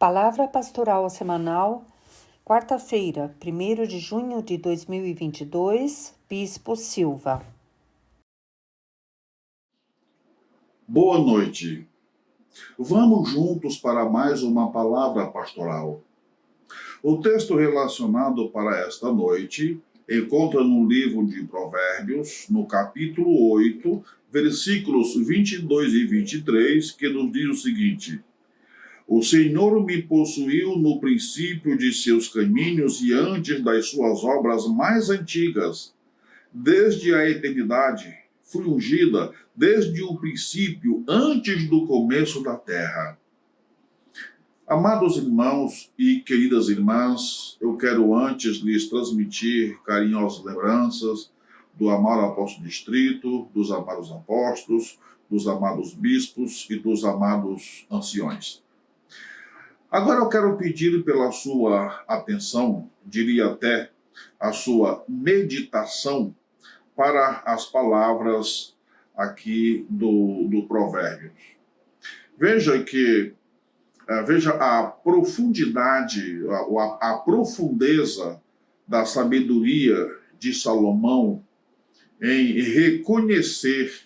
Palavra Pastoral Semanal, quarta-feira, 1º de junho de 2022, Bispo Silva. Boa noite. Vamos juntos para mais uma palavra pastoral. O texto relacionado para esta noite encontra no livro de Provérbios, no capítulo 8, versículos 22 e 23, que nos diz o seguinte: O Senhor me possuiu no princípio de seus caminhos e antes das suas obras mais antigas. Desde a eternidade, fui ungida desde o princípio, antes do começo da terra. Amados irmãos e queridas irmãs, eu quero antes lhes transmitir carinhosas lembranças do amado apóstolo distrito, dos amados apóstolos, dos amados bispos e dos amados anciões. Agora eu quero pedir pela sua atenção, diria até a sua meditação, para as palavras aqui do Provérbios. Veja a profundidade, a profundeza da sabedoria de Salomão em reconhecer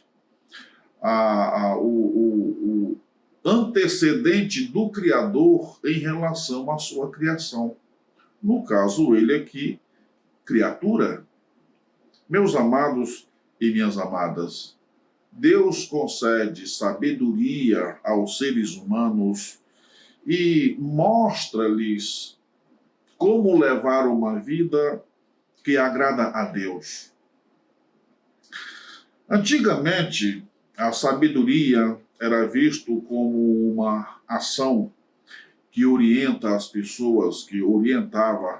o antecedente do Criador em relação à sua criação. No caso, ele aqui, criatura. Meus amados e minhas amadas, Deus concede sabedoria aos seres humanos e mostra-lhes como levar uma vida que agrada a Deus. Antigamente, a sabedoria era visto como uma ação que orientava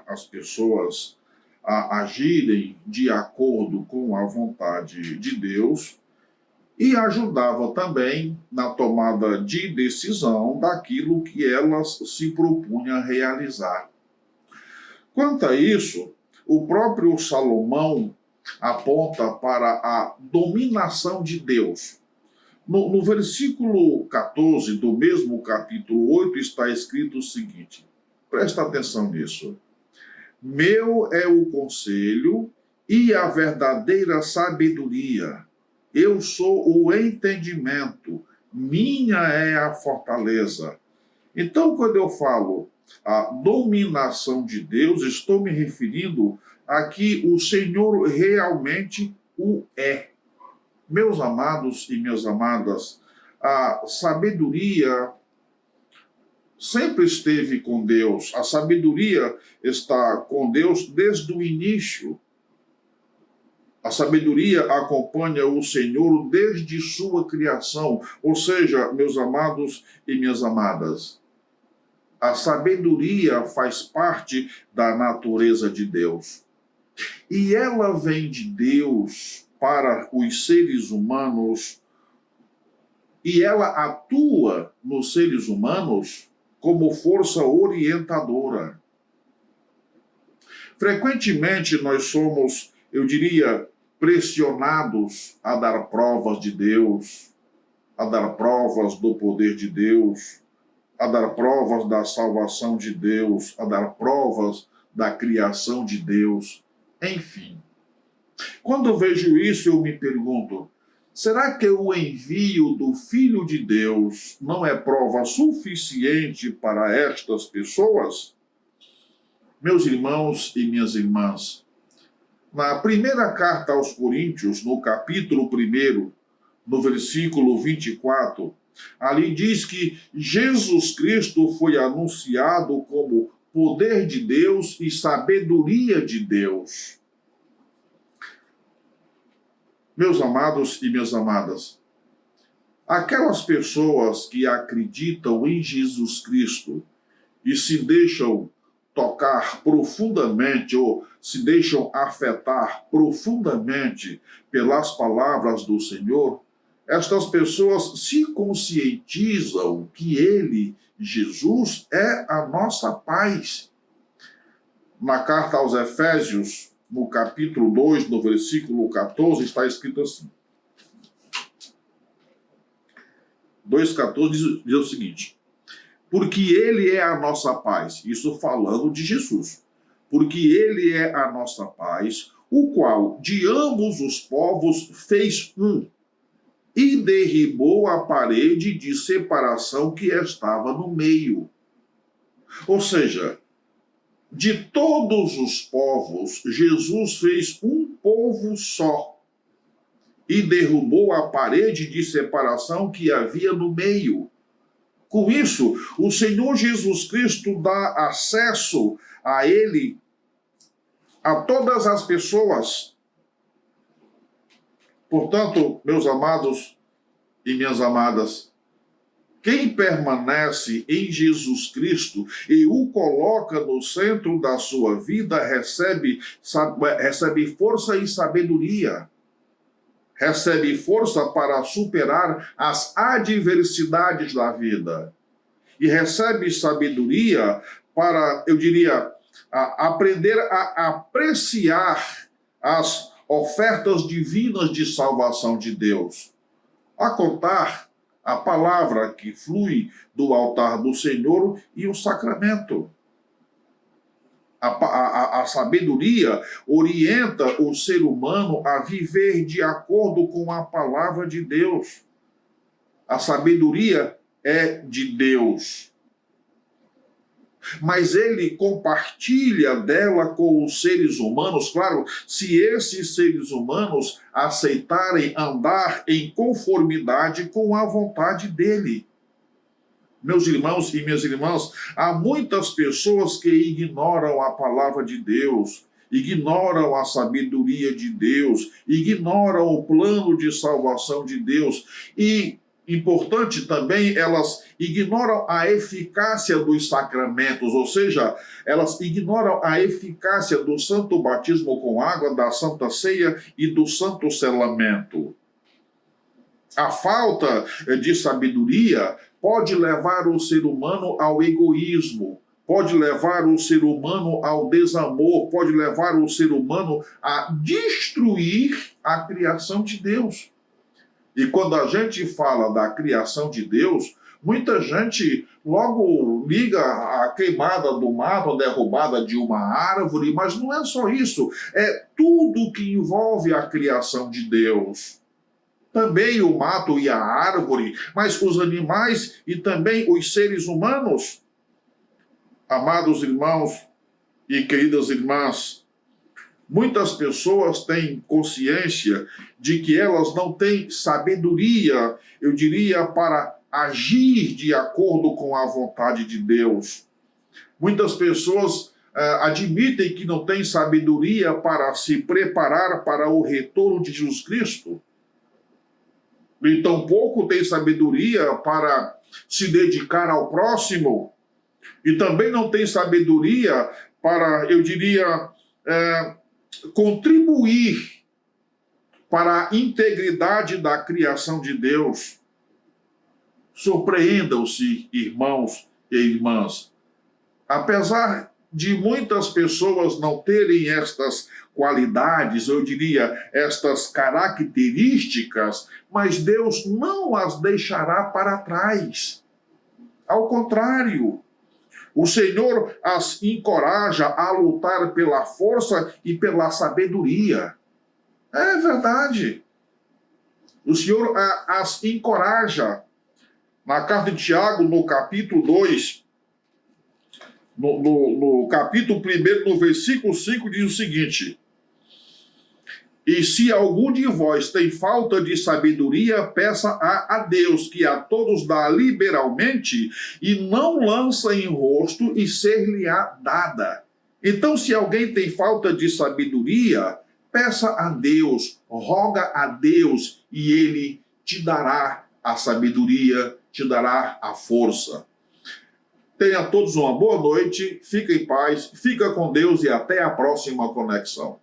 as pessoas a agirem de acordo com a vontade de Deus e ajudava também na tomada de decisão daquilo que elas se propunham a realizar. Quanto a isso, o próprio Salomão aponta para a dominação de Deus. No versículo 14 do mesmo capítulo 8 está escrito o seguinte, presta atenção nisso. Meu é o conselho e a verdadeira sabedoria. Eu sou o entendimento, minha é a fortaleza. Então, quando eu falo a dominação de Deus, estou me referindo a que o Senhor realmente o é. Meus amados e minhas amadas, a sabedoria sempre esteve com Deus. A sabedoria está com Deus desde o início. A sabedoria acompanha o Senhor desde sua criação. Ou seja, meus amados e minhas amadas, a sabedoria faz parte da natureza de Deus. E ela vem de Deus para os seres humanos e ela atua nos seres humanos como força orientadora. Frequentemente nós somos, eu diria, pressionados a dar provas de Deus, a dar provas do poder de Deus, a dar provas da salvação de Deus, a dar provas da criação de Deus, enfim. Quando eu vejo isso, eu me pergunto, será que o envio do Filho de Deus não é prova suficiente para estas pessoas? Meus irmãos e minhas irmãs, na primeira carta aos Coríntios, no capítulo 1, no versículo 24, ali diz que Jesus Cristo foi anunciado como poder de Deus e sabedoria de Deus. Meus amados e minhas amadas, aquelas pessoas que acreditam em Jesus Cristo e se deixam tocar profundamente ou se deixam afetar profundamente pelas palavras do Senhor, estas pessoas se conscientizam que Ele, Jesus, é a nossa paz. Na carta aos Efésios, no capítulo 2, no versículo 14, está escrito assim. 2,14 diz o seguinte: porque ele é a nossa paz. Isso falando de Jesus. Porque ele é a nossa paz, o qual de ambos os povos fez um, e derribou a parede de separação que estava no meio. Ou seja, de todos os povos, Jesus fez um povo só e derrubou a parede de separação que havia no meio. Com isso, o Senhor Jesus Cristo dá acesso a ele, a todas as pessoas. Portanto, meus amados e minhas amadas, quem permanece em Jesus Cristo e o coloca no centro da sua vida recebe força e sabedoria. Recebe força para superar as adversidades da vida. E recebe sabedoria para, eu diria, aprender a apreciar as ofertas divinas de salvação de Deus. A contar a palavra que flui do altar do Senhor e o sacramento. A sabedoria orienta o ser humano a viver de acordo com a palavra de Deus. A sabedoria é de Deus. Mas ele compartilha dela com os seres humanos, claro, se esses seres humanos aceitarem andar em conformidade com a vontade dele. Meus irmãos e minhas irmãs, há muitas pessoas que ignoram a palavra de Deus, ignoram a sabedoria de Deus, ignoram o plano de salvação de Deus e, importante também, elas ignoram a eficácia dos sacramentos, ou seja, elas ignoram a eficácia do santo batismo com água, da santa ceia e do santo selamento. A falta de sabedoria pode levar o ser humano ao egoísmo, pode levar o ser humano ao desamor, pode levar o ser humano a destruir a criação de Deus. E quando a gente fala da criação de Deus, muita gente logo liga a queimada do mato, a derrubada de uma árvore, mas não é só isso, é tudo que envolve a criação de Deus. Também o mato e a árvore, mas os animais e também os seres humanos. Amados irmãos e queridas irmãs, muitas pessoas têm consciência de que elas não têm sabedoria, eu diria, para agir de acordo com a vontade de Deus. Muitas pessoas admitem que não têm sabedoria para se preparar para o retorno de Jesus Cristo. E tampouco tem sabedoria para se dedicar ao próximo. E também não tem sabedoria para, eu diria, contribuir para a integridade da criação de Deus. Surpreendam-se, irmãos e irmãs. Apesar de muitas pessoas não terem estas qualidades, eu diria, estas características, mas Deus não as deixará para trás. Ao contrário, o Senhor as encoraja a lutar pela força e pela sabedoria. É verdade. O Senhor as encoraja. Na carta de Tiago, no capítulo 2, no capítulo 1, no versículo 5, diz o seguinte: e se algum de vós tem falta de sabedoria, peça a Deus, que a todos dá liberalmente, e não lança em rosto, e ser-lhe-á dada. Então, se alguém tem falta de sabedoria, peça a Deus, roga a Deus, e ele te dará a sabedoria, te dará a força. Tenha todos uma boa noite, fica em paz, fica com Deus e até a próxima conexão.